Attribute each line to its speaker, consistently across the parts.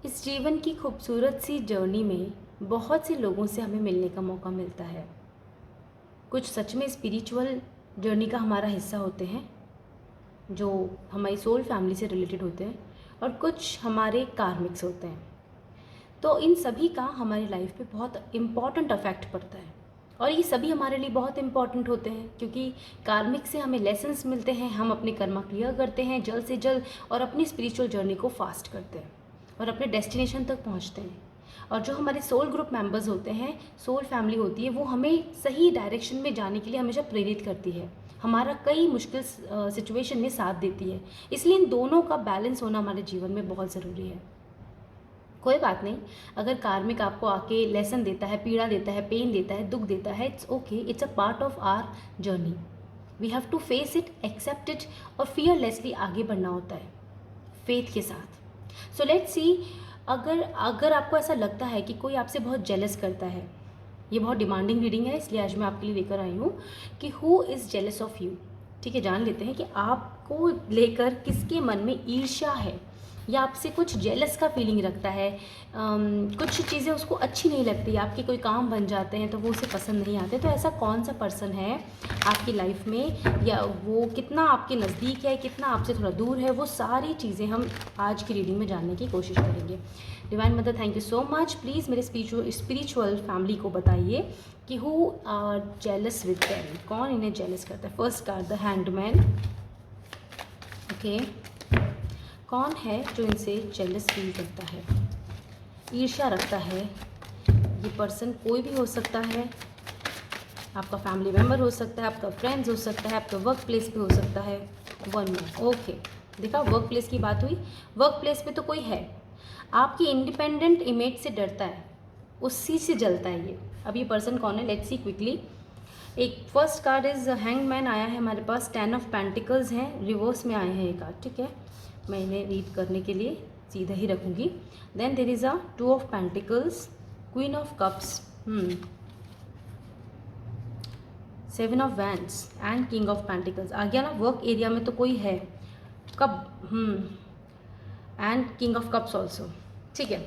Speaker 1: इस जीवन की खूबसूरत सी जर्नी में बहुत से लोगों से हमें मिलने का मौका मिलता है। कुछ सच में स्पिरिचुअल जर्नी का हमारा हिस्सा होते हैं, जो हमारी सोल फैमिली से रिलेटेड होते हैं, और कुछ हमारे कार्मिक्स होते हैं। तो इन सभी का हमारी लाइफ पे बहुत इम्पॉर्टेंट अफेक्ट पड़ता है, और ये सभी हमारे लिए बहुत इम्पॉर्टेंट होते हैं क्योंकि कार्मिक से हमें लेसन्स मिलते हैं। हम अपने कर्मा क्लियर करते हैं जल्द से जल्द और अपनी स्पिरिचुअल जर्नी को फास्ट करते हैं और अपने डेस्टिनेशन तक पहुंचते हैं। और जो हमारे सोल ग्रुप मेंबर्स होते हैं, सोल फैमिली होती है, वो हमें सही डायरेक्शन में जाने के लिए हमेशा प्रेरित करती है, हमारा कई मुश्किल सिचुएशन में साथ देती है। इसलिए इन दोनों का बैलेंस होना हमारे जीवन में बहुत ज़रूरी है। कोई बात नहीं, अगर कार्मिक आपको आके लेसन देता है, पीड़ा देता है, पेन देता है, दुख देता है, it's okay, it's a part of our journey. We have to face it, accept it और फियरलेसली आगे बढ़ना होता है फेथ के साथ। सो लेट्स सी, अगर अगर आपको ऐसा लगता है कि कोई आपसे बहुत जेलस करता है, ये बहुत डिमांडिंग रीडिंग है इसलिए आज मैं आपके लिए लेकर आई हूँ कि who is jealous of you. ठीक है, जान लेते हैं कि आपको लेकर किसके मन में ईर्ष्या है या आपसे कुछ जेलस का फीलिंग रखता है। कुछ चीज़ें उसको अच्छी नहीं लगती, आपके कोई काम बन जाते हैं तो वो उसे पसंद नहीं आते। तो ऐसा कौन सा पर्सन है आपकी लाइफ में, या वो कितना आपके नज़दीक है, कितना आपसे थोड़ा दूर है, वो सारी चीज़ें हम आज की रीडिंग में जानने की कोशिश करेंगे। Divine mother, thank you so much. Please मेरे स्पिरिचुअल फैमिली को बताइए कि who are jealous with them, कौन इन्हें जेलस करता है। First card the hangman. Okay, कौन है जो इनसे जेलस फील करता है, ईर्ष्या रखता है। ये पर्सन कोई भी हो सकता है, आपका फैमिली मेम्बर हो सकता है, आपका फ्रेंड्स हो सकता है, आपका वर्क प्लेस पे हो सकता है। वन में ओके, देखा वर्क प्लेस की बात हुई। वर्क प्लेस पे तो कोई है, आपकी इंडिपेंडेंट इमेज से डरता है, उसी से जलता है ये। अब ये पर्सन कौन है, लेट्स सी क्विकली। एक फर्स्ट कार्ड इज हैंगमैन आया है हमारे पास, 10 ऑफ पेंटिकल्स हैं, रिवर्स में आए हैं ये कार्ड। ठीक है, मैं इन्हें रीड करने के लिए सीधा ही रखूँगी। Then there is a 2 of pentacles, queen of cups, 7 of wands and king of pentacles. आ गया ना, वर्क एरिया में तो कोई है, cup and king of cups also. ठीक है,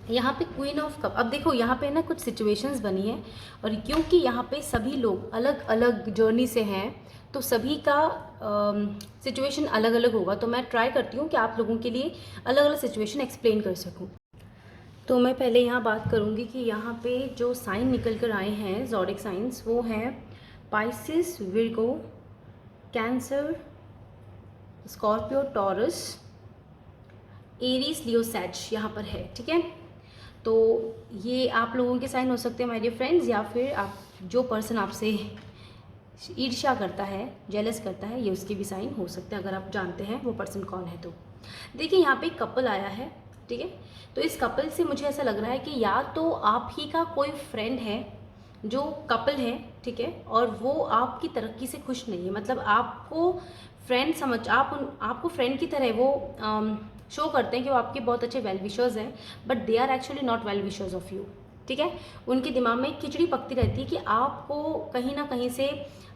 Speaker 1: यहाँ पे क्वीन ऑफ कप। अब देखो यहाँ पे ना कुछ सिचुएशंस बनी है, और क्योंकि यहाँ पे सभी लोग अलग अलग जर्नी से हैं तो सभी का सिचुएशन अलग अलग होगा। तो मैं ट्राई करती हूँ कि आप लोगों के लिए अलग अलग सिचुएशन एक्सप्लेन कर सकूँ। तो मैं पहले यहाँ बात करूँगी कि यहाँ पे जो साइन निकल कर आए हैं ज़ोडिक साइंस, वो हैं Pisces, Virgo, Cancer, Scorpio, Taurus, Aries, Leo, Sag यहाँ पर है। ठीक है, तो ये आप लोगों के साइन हो सकते हैं माय डियर फ्रेंड्स, या फिर आप जो पर्सन आपसे ईर्ष्या करता है, जेलस करता है, ये उसके भी साइन हो सकते हैं अगर आप जानते हैं वो पर्सन कौन है। तो देखिए यहाँ पे एक कपल आया है। ठीक है, तो इस कपल से मुझे ऐसा लग रहा है कि या तो आप ही का कोई फ्रेंड है जो कपल है, ठीक है, और वो आपकी तरक्की से खुश नहीं है। मतलब आपको फ्रेंड समझ, आपको फ्रेंड की तरह वो शो करते हैं कि वो आपके बहुत अच्छे वेल विशर्स हैं, but they are actually not well wishers of you. ठीक है, उनके दिमाग में खिचड़ी पकती रहती है कि आपको कहीं ना कहीं से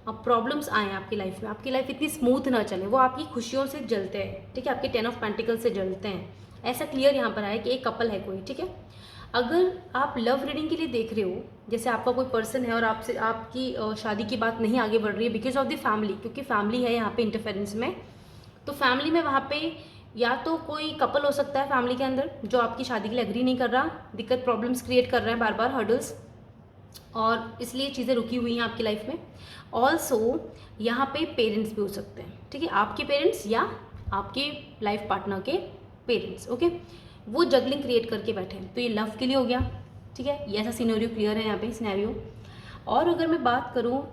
Speaker 1: प्रॉब्लम्स आए आपकी लाइफ में, आपकी लाइफ इतनी स्मूथ ना चले। वो आपकी खुशियों से जलते हैं। ठीक है, आपके 10 ऑफ पेंटिकल से जलते हैं। ऐसा क्लियर यहाँ पर आया कि एक कपल है कोई। ठीक है, अगर आप लव रीडिंग के लिए देख रहे हो, जैसे आपका कोई पर्सन है और आपसे आपकी शादी की बात नहीं आगे बढ़ रही है बिकॉज ऑफ द फैमिली, क्योंकि फैमिली है यहाँ पे इंटरफेरेंस में, तो फैमिली में वहाँ पे या तो कोई कपल हो सकता है फैमिली के अंदर जो आपकी शादी के लिए एग्री नहीं कर रहा, दिक्कत प्रॉब्लम्स क्रिएट कर रहा है बार बार, हर्डल्स, और इसलिए चीज़ें रुकी हुई हैं आपकी लाइफ में। ऑल्सो यहाँ पे पेरेंट्स भी हो सकते हैं। ठीक है, आपके पेरेंट्स या आपके लाइफ पार्टनर के पेरेंट्स। ओके, वो जगलिंग क्रिएट करके बैठे हैं। तो ये लव के लिए हो गया। ठीक है, ये ऐसा सिनेरियो क्लियर है यहाँ पे सिनेरियो। और अगर मैं बात करूँ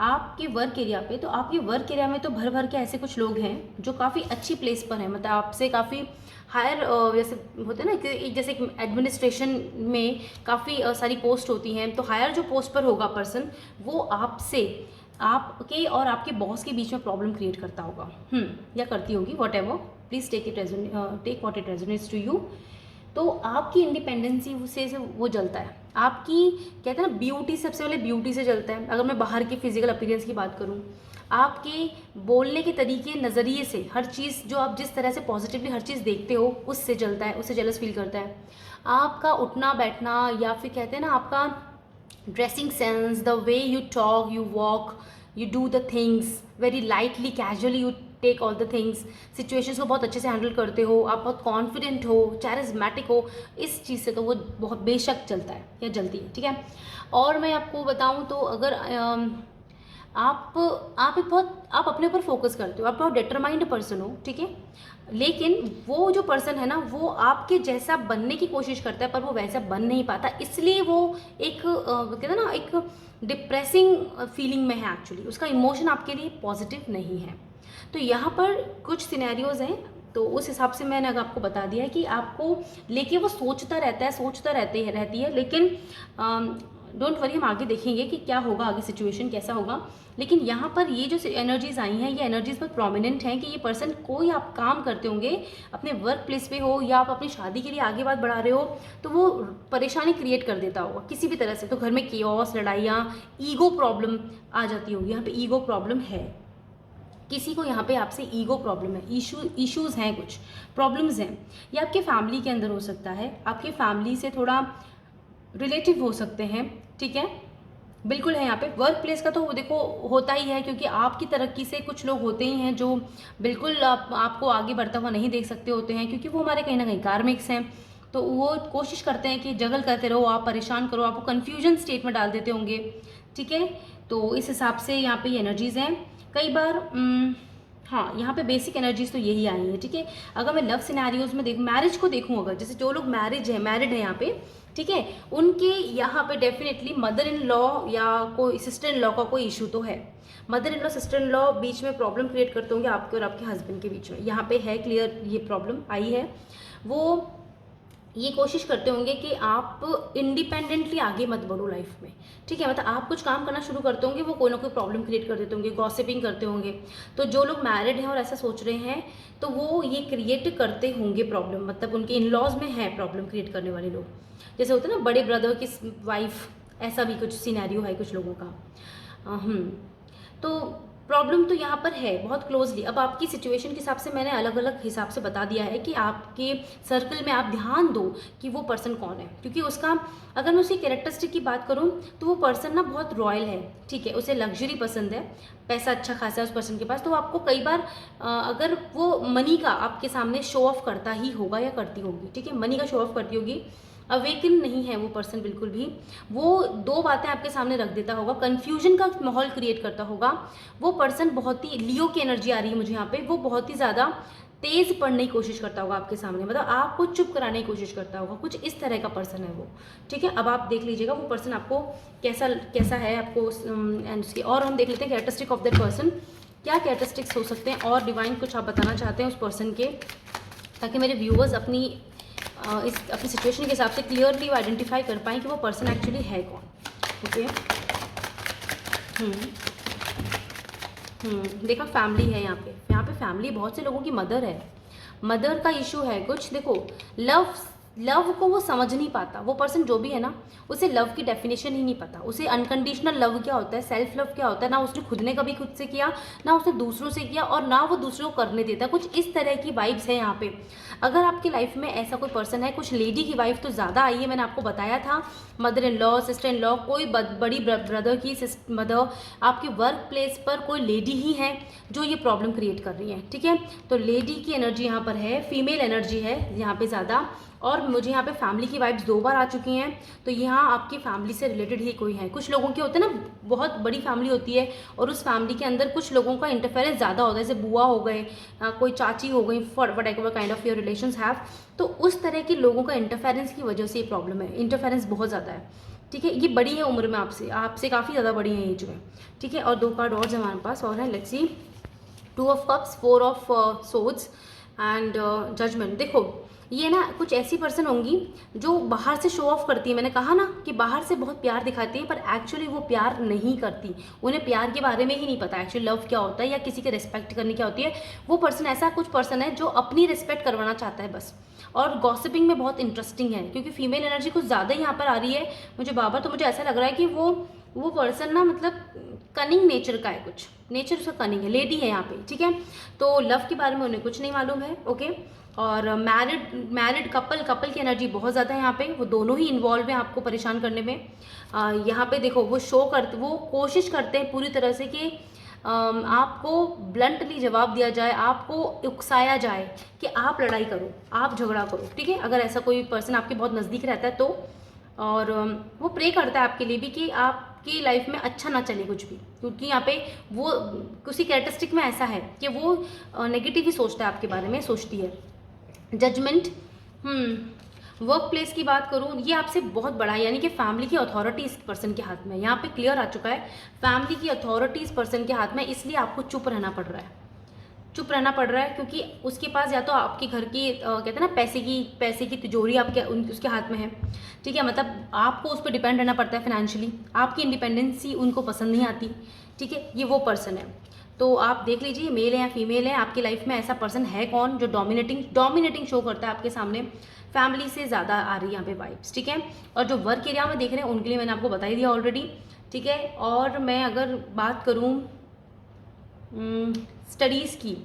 Speaker 1: आपके वर्क एरिया पे, तो आपके वर्क एरिया में तो भर भर के ऐसे कुछ लोग हैं जो काफ़ी अच्छी प्लेस पर हैं, मतलब आपसे काफ़ी हायर, जैसे होते हैं ना कि जैसे एडमिनिस्ट्रेशन में काफ़ी सारी पोस्ट होती हैं, तो हायर जो पोस्ट पर होगा पर्सन, वो आपसे, आपके और आपके बॉस के बीच में प्रॉब्लम क्रिएट करता होगा, या करती होगी, whatever, please take what it resonates to you. तो आपकी इंडिपेंडेंसी से वो जलता है, आपकी कहते हैं ना ब्यूटी, सबसे पहले ब्यूटी से जलता है। अगर मैं बाहर की फिजिकल अपीयरेंस की बात करूँ, आपके बोलने के तरीके, नज़रिए से, हर चीज़ जो आप जिस तरह से पॉजिटिवली हर चीज़ देखते हो उससे जलता है, उससे जेलस फील करता है। आपका उठना बैठना, या फिर कहते हैं ना आपका dressing sense, the way you talk, you walk, you do the things very lightly, casually you take all the things, situations को बहुत अच्छे से हैंडल करते हो, आप बहुत कॉन्फिडेंट हो, चारिज्मेटिक हो, इस चीज़ से तो वो बहुत बेशक चलता है या जलती है, ठीक है। और मैं आपको बताऊं तो अगर आप अपने ऊपर फोकस करते हो, आप बहुत डिटरमाइंड पर्सन हो, ठीक है, लेकिन वो जो पर्सन है ना वो आपके जैसा बनने की कोशिश करता है पर वो वैसा बन नहीं पाता, इसलिए वो एक कहते हैं ना एक डिप्रेसिंग फीलिंग में है। एक्चुअली उसका इमोशन आपके लिए पॉजिटिव नहीं है। तो यहाँ पर कुछ सिनेरियोज हैं, तो उस हिसाब से मैंने अगर आपको बता दिया है कि आपको लेके वो सोचता रहती है, लेकिन डोंट वरी, हम आगे देखेंगे कि क्या होगा, आगे सिचुएशन कैसा होगा। लेकिन यहाँ पर ये जो एनर्जीज आई हैं, ये एनर्जीज बहुत प्रोमिनेंट हैं कि ये पर्सन, कोई आप काम करते होंगे अपने वर्क प्लेस पे हो या आप अपनी शादी के लिए आगे बात बढ़ा रहे हो, तो वो परेशानी क्रिएट कर देता होगा किसी भी तरह से। तो घर में केओस, लड़ाइयाँ, ईगो प्रॉब्लम आ जाती होगी। यहाँ पे ईगो प्रॉब्लम है, किसी को यहाँ पे आपसे ईगो प्रॉब्लम है, इश्यूज़ हैं, कुछ प्रॉब्लम्स हैं। ये आपके फैमिली के अंदर हो सकता है, आपके फैमिली से थोड़ा रिलेटिव हो सकते हैं, ठीक है, बिल्कुल है। यहाँ पे वर्क प्लेस का तो देखो होता ही है, क्योंकि आपकी तरक्की से कुछ लोग होते ही हैं जो बिल्कुल आपको आगे बढ़ता हुआ नहीं देख सकते होते हैं, क्योंकि वो हमारे कहीं ना कहीं कार्मिक्स हैं। तो वो कोशिश करते हैं कि जगल करते रहो, आप परेशान करो, आपको कन्फ्यूजन स्टेट में डाल देते होंगे, ठीक है। तो इस हिसाब से यहाँ पे ये एनर्जीज़ हैं कई बार। हाँ, यहाँ पे बेसिक एनर्जीज तो यही आई है, ठीक है। अगर मैं लव सिनेरियोज में मैरिज को देखूँ, अगर जैसे जो लोग मैरिड है यहाँ पे, ठीक है, उनके यहाँ पे डेफिनेटली मदर इन लॉ या कोई सिस्टर इन लॉ का कोई इशू तो है। Mother in law, sister in law बीच में प्रॉब्लम क्रिएट करते होंगे आपके और आपके हस्बैंड के बीच में, यहाँ पे है क्लियर, ये प्रॉब्लम आई है। वो ये कोशिश करते होंगे कि आप इंडिपेंडेंटली आगे मत बढ़ो लाइफ में, ठीक है। मतलब आप कुछ काम करना शुरू करते होंगे, वो कोई ना कोई प्रॉब्लम क्रिएट कर देते होंगे, गॉसिपिंग करते होंगे। तो जो लोग मैरिड हैं और ऐसा सोच रहे हैं, तो वो ये क्रिएट करते होंगे प्रॉब्लम, मतलब उनके इन लॉज में है प्रॉब्लम क्रिएट करने वाले लोग। जैसे होते हैं ना बड़े ब्रदर की वाइफ, ऐसा भी कुछ सिनेरियो है कुछ लोगों का। तो प्रॉब्लम तो यहाँ पर है बहुत क्लोजली। अब आपकी सिचुएशन के हिसाब से मैंने अलग अलग हिसाब से बता दिया है कि आपके सर्कल में आप ध्यान दो कि वो पर्सन कौन है, क्योंकि उसका, अगर मैं उसकी कैरेक्टरिस्टिक की बात करूँ तो वो पर्सन ना बहुत रॉयल है, ठीक है, उसे लग्जरी पसंद है, पैसा अच्छा खासा है उस पर्सन के पास। तो आपको कई बार अगर वो मनी का आपके सामने शो ऑफ करता ही होगा या करती होगी, ठीक है, मनी का शो ऑफ करती होगी, अवेकन नहीं है वो पर्सन बिल्कुल भी। वो दो बातें आपके सामने रख देता होगा, कन्फ्यूजन का माहौल क्रिएट करता होगा। वो पर्सन बहुत ही, लियो की एनर्जी आ रही है मुझे यहाँ पे, वो बहुत ही ज़्यादा तेज़ पढ़ने की कोशिश करता होगा आपके सामने, मतलब आपको चुप कराने की कोशिश करता होगा, कुछ इस तरह का पर्सन है वो, ठीक है। अब आप देख लीजिएगा वो पर्सन आपको कैसा है आपको, एंड उसकी और हम देख लेते हैं कैरेक्टरिस्टिक ऑफ दैट पर्सन, क्या कैरेक्टरिस्टिक्स हो सकते हैं, और डिवाइन कुछ आप बताना चाहते हैं उस पर्सन के, ताकि मेरे व्यूअर्स अपनी सिचुएशन के हिसाब से क्लियरली आइडेंटिफाई कर पाएँ कि वो पर्सन एक्चुअली है कौन, ओके। देखा, फैमिली है यहाँ पे फैमिली, बहुत से लोगों की मदर है, मदर का इशू है कुछ। देखो, लव को वो समझ नहीं पाता, वो पर्सन जो भी है ना, उसे लव की डेफिनेशन ही नहीं पता, उसे अनकंडीशनल लव क्या होता है, सेल्फ लव क्या होता है, ना उसने खुद ने कभी खुद से किया, ना उसने दूसरों से किया, और ना वो दूसरों को करने देता। कुछ इस तरह की वाइब्स है यहाँ पे। अगर आपकी लाइफ में ऐसा कोई पर्सन है, कुछ लेडी की वाइफ तो ज़्यादा आई है, मैंने आपको बताया था, mother in law, sister in law, कोई बड़ी ब्रदर की मदर, आपके वर्क प्लेस पर कोई लेडी ही है जो ये प्रॉब्लम क्रिएट कर रही है, ठीक है। तो लेडी की एनर्जी यहाँ पर है, फीमेल एनर्जी है यहाँ पे ज़्यादा, और मुझे यहाँ पे फैमिली की वाइब्स 2 बार आ चुकी हैं। तो यहाँ आपकी फैमिली से रिलेटेड ही कोई है। कुछ लोगों के होते हैं ना, बहुत बड़ी फैमिली होती है और उस फैमिली के अंदर कुछ लोगों का इंटरफेरेंस ज़्यादा होता है, जैसे बुआ हो गए, कोई चाची हो गई, for what ever kind of your relations have. तो उस तरह के लोगों का इंटरफेरेंस की वजह से ये प्रॉब्लम है, इंटरफेरेंस बहुत ज़्यादा है, ठीक है। ये बड़ी है उम्र में आपसे काफ़ी ज़्यादा बड़ी है एज में, ठीक है। और 2 कार्ड और हमारे पास और है, let's see, 2 of cups, 4 of swords and judgement. देखो, ये ना कुछ ऐसी पर्सन होंगी जो बाहर से शो ऑफ करती है, मैंने कहा ना कि बाहर से बहुत प्यार दिखाती है, पर एक्चुअली वो प्यार नहीं करती, उन्हें प्यार के बारे में ही नहीं पता एक्चुअली लव क्या होता है या किसी के रिस्पेक्ट करनी क्या होती है। वो पर्सन, ऐसा कुछ पर्सन है जो अपनी रिस्पेक्ट करवाना चाहता है बस, और गॉसिपिंग में बहुत इंटरेस्टिंग है, क्योंकि फीमेल एनर्जी कुछ ज़्यादा ही यहाँ पर आ रही है मुझे बाबा। तो मुझे ऐसा लग रहा है कि वो पर्सन ना, मतलब कनिंग नेचर का है, कुछ नेचर उसका कनिंग है, लेडी है यहाँ पे, ठीक है। तो लव के बारे में उन्हें कुछ नहीं मालूम है, ओके। और मैरिड कपल की एनर्जी बहुत ज़्यादा है यहाँ पे, वो दोनों ही इन्वॉल्व हैं आपको परेशान करने में। यहाँ पे देखो वो कोशिश करते हैं पूरी तरह से कि आपको ब्लंटली जवाब दिया जाए, आपको उकसाया जाए कि आप लड़ाई करो, आप झगड़ा करो, ठीक है। अगर ऐसा कोई पर्सन आपके बहुत नज़दीक रहता है तो, और वो प्रे करता है आपके लिए भी कि आपकी लाइफ में अच्छा ना चले कुछ भी, क्योंकि यहाँ पे वो किसी कैरेक्टरिस्टिक में ऐसा है कि वो नेगेटिव ही सोचता है, आपके बारे में सोचती है। जजमेंट, वर्क प्लेस की बात करूँ, ये आपसे बहुत बड़ा है, यानी कि फैमिली की अथॉरिटी इस पर्सन के हाथ में, यहाँ पे क्लियर आ चुका है, फैमिली की अथॉरिटी इस पर्सन के हाथ में, इसलिए आपको चुप रहना पड़ रहा है, चुप रहना पड़ रहा है, क्योंकि उसके पास या तो आपके घर की कहते हैं ना पैसे की तिजोरी आपके उसके हाथ में है, ठीक है। मतलब आपको उस पर डिपेंड रहना पड़ता है फाइनेंशियली, आपकी इंडिपेंडेंसी उनको पसंद नहीं आती, ठीक है। ये वो पर्सन है, तो आप देख लीजिए मेल है या फीमेल है, आपकी लाइफ में ऐसा पर्सन है कौन जो डोमिनेटिंग शो करता है आपके सामने, फैमिली से ज़्यादा आ रही है यहाँ पे वाइब्स, ठीक है। और जो वर्क एरिया में देख रहे हैं उनके लिए मैंने आपको बता ही दिया ऑलरेडी, ठीक है। और मैं अगर बात करूँ स्टडीज़ की,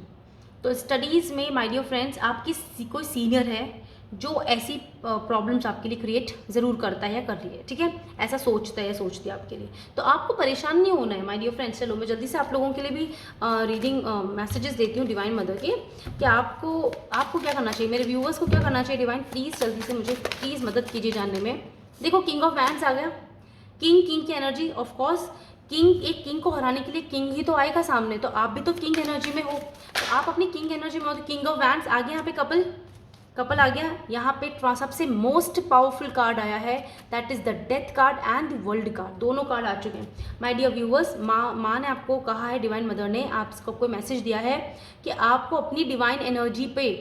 Speaker 1: तो स्टडीज़ में माय डियर फ्रेंड्स आपकी कोई सीनियर है जो ऐसी प्रॉब्लम्स आपके लिए क्रिएट ज़रूर करता है या कर रही है, ठीक है। ऐसा सोचता है या सोचती है आपके लिए, तो आपको परेशान नहीं होना है माय डियर फ्रेंड्स। चलो मैं जल्दी से आप लोगों के लिए भी रीडिंग मैसेजेस देती हूँ डिवाइन मदर के, कि आपको क्या करना चाहिए, मेरे व्यूअर्स को क्या करना चाहिए। डिवाइन प्लीज़ जल्दी से मुझे प्लीज़ मदद कीजिए जानने में। देखो किंग ऑफ वैंड्स आ गया, किंग की एनर्जी, ऑफ कोर्स किंग को हराने के लिए किंग ही तो आएगा सामने, तो आप भी तो किंग एनर्जी में हो, तो आप अपनी किंग एनर्जी में हो। तो किंग ऑफ वैंड्स आ गया, यहाँ पे कपल आ गया, यहाँ पे सबसे मोस्ट पावरफुल कार्ड आया है, that is the death card and the world card, दोनों कार्ड आ चुके हैं माय डियर व्यूअर्स। माँ ने आपको कहा है, डिवाइन मदर ने आपको मैसेज दिया है कि आपको अपनी डिवाइन एनर्जी पे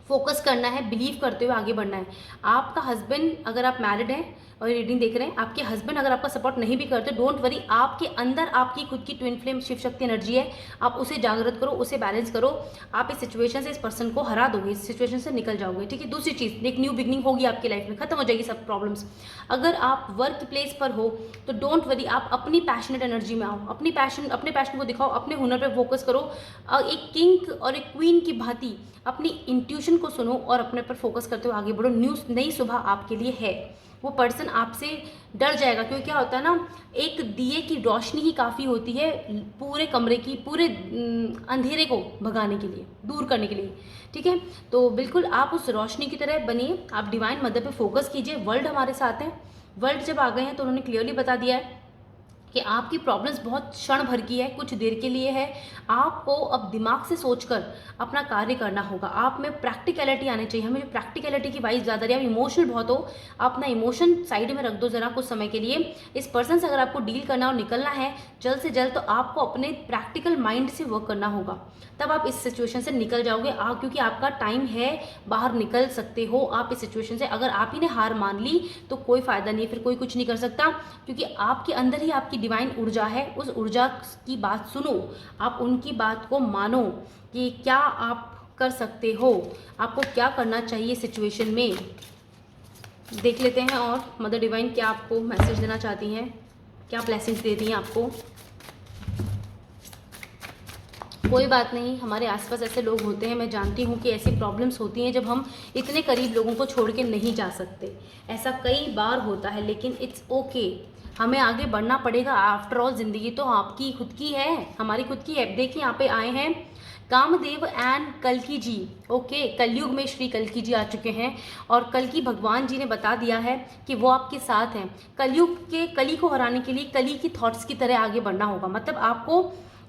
Speaker 1: फोकस करना है, बिलीव करते हुए आगे बढ़ना है। आपका हस्बैंड, अगर आप मैरिड हैं और रीडिंग देख रहे हैं, आपके हस्बैंड अगर आपका सपोर्ट नहीं भी करते, डोंट वरी, आपके अंदर आपकी खुद की twin flame Shiv Shakti energy है, आप उसे जागृत करो, उसे बैलेंस करो, आप इस सिचुएशन से इस पर्सन को हरा दोगे, इस सिचुएशन से निकल जाओगे, ठीक है। दूसरी चीज़, एक न्यू बिगनिंग होगी आपकी लाइफ में, खत्म हो जाएगी सब प्रॉब्लम्स। अगर आप वर्क प्लेस पर हो तो डोंट वरी, आप अपनी पैशनेट एनर्जी में आओ, अपने पैशन को दिखाओ, अपने हुनर पर फोकस करो, एक किंग और एक क्वीन की भांति अपनी इंट्यूशन को सुनो और अपने पर फोकस करते हुए आगे बढ़ो। नई सुबह आपके लिए है। वो पर्सन आपसे डर जाएगा, क्योंकि क्या होता है ना, एक दिए की रोशनी ही काफ़ी होती है पूरे कमरे की, पूरे अंधेरे को भगाने के लिए, दूर करने के लिए, ठीक है। तो बिल्कुल आप उस रोशनी की तरह बनिए, आप डिवाइन मदर पे फोकस कीजिए। वर्ल्ड हमारे साथ है, वर्ल्ड जब आ गए हैं तो उन्होंने क्लियरली बता दिया है कि आपकी प्रॉब्लम्स बहुत क्षण भर की है, कुछ देर के लिए है। आपको अब दिमाग से सोचकर अपना कार्य करना होगा, आप में प्रैक्टिकलिटी आनी चाहिए। हमें प्रैक्टिकलिटी की वाइज ज़्यादा रही, आप इमोशनल बहुत हो, अपना इमोशन साइड में रख दो ज़रा कुछ समय के लिए। इस पर्सन से अगर आपको डील करना और निकलना है जल्द से जल्द, तो आपको अपने प्रैक्टिकल माइंड से वर्क करना होगा, तब आप इस सिचुएशन से निकल जाओगे। क्योंकि आपका टाइम है, बाहर निकल सकते हो आप इस सिचुएशन से। अगर आप ही ने हार मान ली तो कोई फ़ायदा नहीं, फिर कोई कुछ नहीं कर सकता, क्योंकि आपके अंदर ही आपकी डिवाइन ऊर्जा है। उस ऊर्जा की बात सुनो, आप उनकी बात को मानो कि क्या आप कर सकते हो, आपको क्या करना चाहिए सिचुएशन में। देख लेते हैं और मदर डिवाइन क्या आपको मैसेज देना चाहती हैं, क्या ब्लेसिंग्स देती हैं आपको। कोई बात नहीं, हमारे आसपास ऐसे लोग होते हैं, मैं जानती हूँ कि ऐसी प्रॉब्लम्स होती हैं जब हम इतने करीब लोगों को छोड़ के नहीं जा सकते, ऐसा कई बार होता है, लेकिन इट्स ओके, हमें आगे बढ़ना पड़ेगा। आफ्टर ऑल ज़िंदगी तो आपकी खुद की है, हमारी खुद की है। देखिए यहाँ पे आए हैं कामदेव एंड कल्कि जी, ओके। कलयुग में श्री कल्कि जी आ चुके हैं और कल्कि भगवान जी ने बता दिया है कि वो आपके साथ हैं। कलयुग के कली को हराने के लिए कली की थॉट्स की तरह आगे बढ़ना होगा, मतलब आपको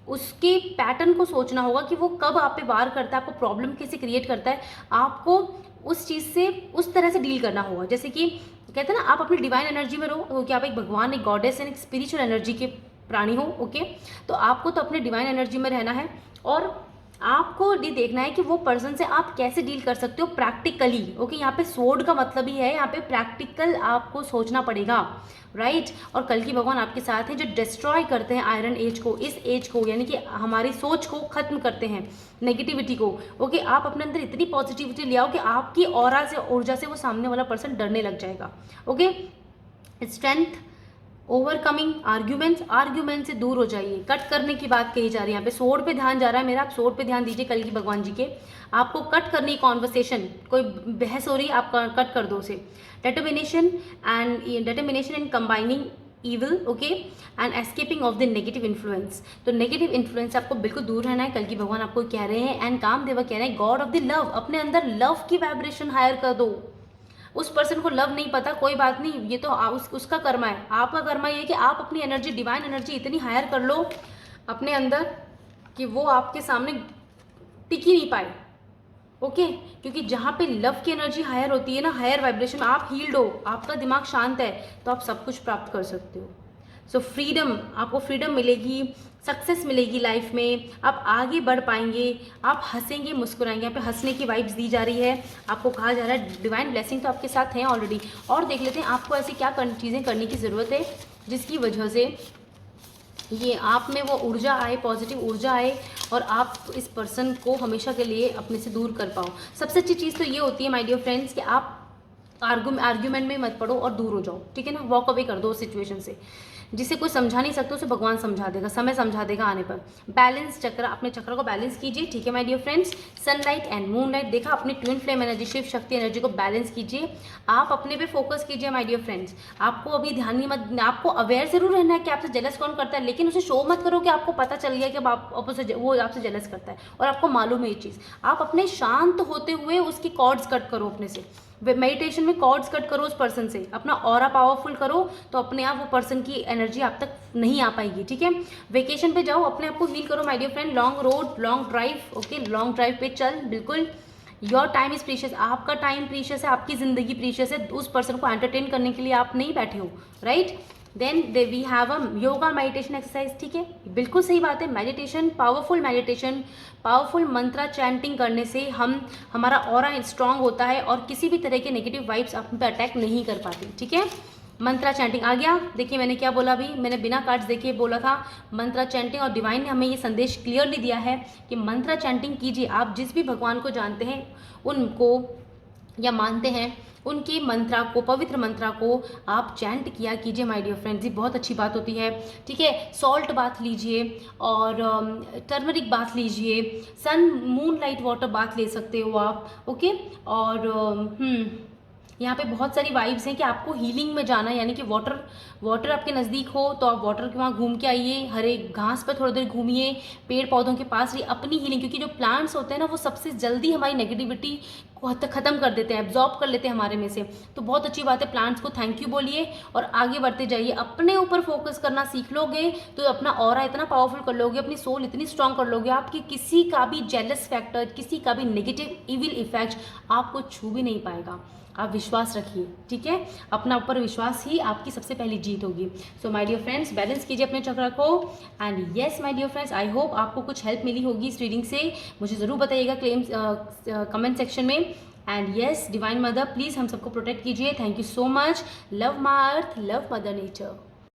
Speaker 1: उसके पैटर्न को सोचना होगा कि वो कब आप पे वार करता है, आपको प्रॉब्लम कैसे क्रिएट करता है, आपको उस चीज़ से उस तरह से डील करना होगा। जैसे कि कहते हैं ना, आप अपनी डिवाइन एनर्जी में रहो, क्योंकि आप एक भगवान, एक गॉडेस एंड एक स्पिरिचुअल एनर्जी के प्राणी हो, ओके। तो आपको तो अपने डिवाइन एनर्जी में रहना है और आपको ये देखना है कि वो पर्सन से आप कैसे डील कर सकते हो प्रैक्टिकली, ओके। यहाँ पे सोर्ड का मतलब ही है, यहाँ पे प्रैक्टिकल आपको सोचना पड़ेगा, राइट। और कल की भगवान आपके साथ हैं जो डिस्ट्रॉय करते हैं आयरन एज को, इस एज को, यानी कि हमारी सोच को खत्म करते हैं, नेगेटिविटी को, ओके। आप अपने अंदर इतनी पॉजिटिविटी ले आओ कि आपकी ऑरा से, ऊर्जा से वो सामने वाला पर्सन डरने लग जाएगा, ओके। स्ट्रेंथ, ओवरकमिंग आर्ग्यूमेंट से दूर हो जाइए। कट करने की बात कही जा रही है यहाँ पे, सोड पे ध्यान जा रहा है मेरा, आप सोड पे ध्यान दीजिए कल की भगवान जी के। आपको कट करनी कॉन्वर्सेशन, कोई बहस हो रही है आप कट कर दो उसे। Determination in combining evil, okay, and escaping of the negative influence. तो नेगेटिव इन्फ्लुएंस आपको बिल्कुल दूर रहना है, कल की भगवान आपको कह रहे हैं। एंड कामदेव कह रहे हैं गॉड ऑफ द लव, अपने अंदर लव की वाइब्रेशन हायर कर दो। उस पर्सन को लव नहीं पता, कोई बात नहीं, ये तो उसका कर्मा है। आपका कर्मा ये है कि आप अपनी एनर्जी, डिवाइन एनर्जी इतनी हायर कर लो अपने अंदर कि वो आपके सामने टिक ही नहीं पाए, ओके क्योंकि जहाँ पे लव की एनर्जी हायर होती है ना, हायर वाइब्रेशन, आप हील्ड हो, आपका दिमाग शांत है, तो आप सब कुछ प्राप्त कर सकते हो। सो फ्रीडम, आपको फ्रीडम मिलेगी, सक्सेस मिलेगी लाइफ में, आप आगे बढ़ पाएंगे, आप हंसेंगे मुस्कुराएंगे। यहाँ पे हंसने की वाइब्स दी जा रही है, आपको कहा जा रहा है डिवाइन ब्लेसिंग तो आपके साथ हैं ऑलरेडी। और देख लेते हैं आपको ऐसी क्या चीज़ें करने की ज़रूरत है जिसकी वजह से ये आप में वो ऊर्जा आए, पॉजिटिव ऊर्जा आए और आप इस पर्सन को हमेशा के लिए अपने से दूर कर पाओ। सबसे अच्छी चीज़ तो ये होती है माय डियर फ्रेंड्स कि आप आर्ग्यूमेंट में मत पड़ो और दूर हो जाओ, ठीक है ना, वॉक अवे कर दो उस सिचुएशन से। जिसे कोई समझा नहीं सकता उसे भगवान समझा देगा, समय समझा देगा आने पर। बैलेंस चक्र, अपने चक्र को बैलेंस कीजिए, ठीक है my dear friends. Sunlight and moonlight देखा, अपनी twin flame energy, Shiv Shakti energy को बैलेंस कीजिए। आप अपने पे फोकस कीजिए माय डियर फ्रेंड्स। आपको अभी ध्यान नहीं मत, आपको अवेयर जरूर रहना है कि आपसे जेलस कौन करता है, लेकिन उसे शो मत करो कि आपको पता चल गया कि वो आपसे जेलस करता है और आपको मालूम है ये चीज़। आप अपने शांत होते हुए उसकी कॉर्ड्स कट करो अपने से। मेडिटेशन में कॉर्ड्स कट करो उस पर्सन से, अपना ऑरा पावरफुल करो, तो अपने आप वो पर्सन की एनर्जी आप तक नहीं आ पाएगी, ठीक है। वेकेशन पे जाओ, अपने आप को हील करो my dear friend. Long road, long drive, okay, long drive पे चल, बिल्कुल। योर टाइम इज प्रीशियस, आपका टाइम प्रीशियस है, आपकी ज़िंदगी प्रीशियस है। उस पर्सन को एंटरटेन करने के लिए आप नहीं बैठे हो, right. Then we have a yoga meditation exercise, ठीक है, बिल्कुल सही बात है। मेडिटेशन, पावरफुल मंत्रा चैंटिंग करने से हमारा ऑरा स्ट्रांग होता है और किसी भी तरह के नेगेटिव वाइब्स आप पे अटैक नहीं कर पाती, ठीक है। मंत्रा चैंटिंग आ गया, देखिए मैंने क्या बोला अभी, मैंने बिना कार्ड्स देखे बोला था मंत्रा चैंटिंग, और डिवाइन ने हमें ये संदेश क्लियरली दिया है कि मंत्रा चैंटिंग कीजिए। आप जिस भी भगवान को जानते हैं उनको या मानते हैं, उनके मंत्रा को, पवित्र मंत्रा को आप चैंट किया कीजिए माय डियर फ्रेंड्स, ये बहुत अच्छी बात होती है, ठीक है। सॉल्ट बाथ लीजिए और टर्मरिक बाथ लीजिए, sun moon light water bath ले सकते हो आप, ओके। और यहाँ पे बहुत सारी वाइब्स हैं कि आपको हीलिंग में जाना है, यानी कि वाटर आपके नज़दीक हो तो आप वाटर के वहाँ घूम के आइए, हरे घास पर थोड़ी देर घूमिए, पेड़ पौधों के पास रहिए, अपनी हीलिंग, क्योंकि जो प्लांट्स होते हैं ना वो सबसे जल्दी हमारी नेगेटिविटी को ख़त्म कर देते हैं, एब्जॉर्ब कर लेते हैं हमारे में से। तो बहुत अच्छी बात है, प्लांट्स को थैंक यू बोलिए और आगे बढ़ते जाइए। अपने ऊपर फोकस करना सीख लोगे तो अपना ऑरा इतना पावरफुल कर लोगे, अपनी सोल इतनी स्ट्रांग कर लोगे, आपकी किसी का भी जेलस फैक्टर, किसी का भी नेगेटिव इविल इफेक्ट आपको छू भी नहीं पाएगा। आप विश्वास रखिए, ठीक है, अपना ऊपर विश्वास ही आपकी सबसे पहली जीत होगी। So my dear friends, balance कीजिए अपने चक्र को। And yes my dear friends, I hope आपको कुछ हेल्प मिली होगी इस रीडिंग से, मुझे ज़रूर बताइएगा कमेंट सेक्शन में। And yes divine mother, please हम सबको प्रोटेक्ट कीजिए। Thank you so much. Love my earth, love mother nature.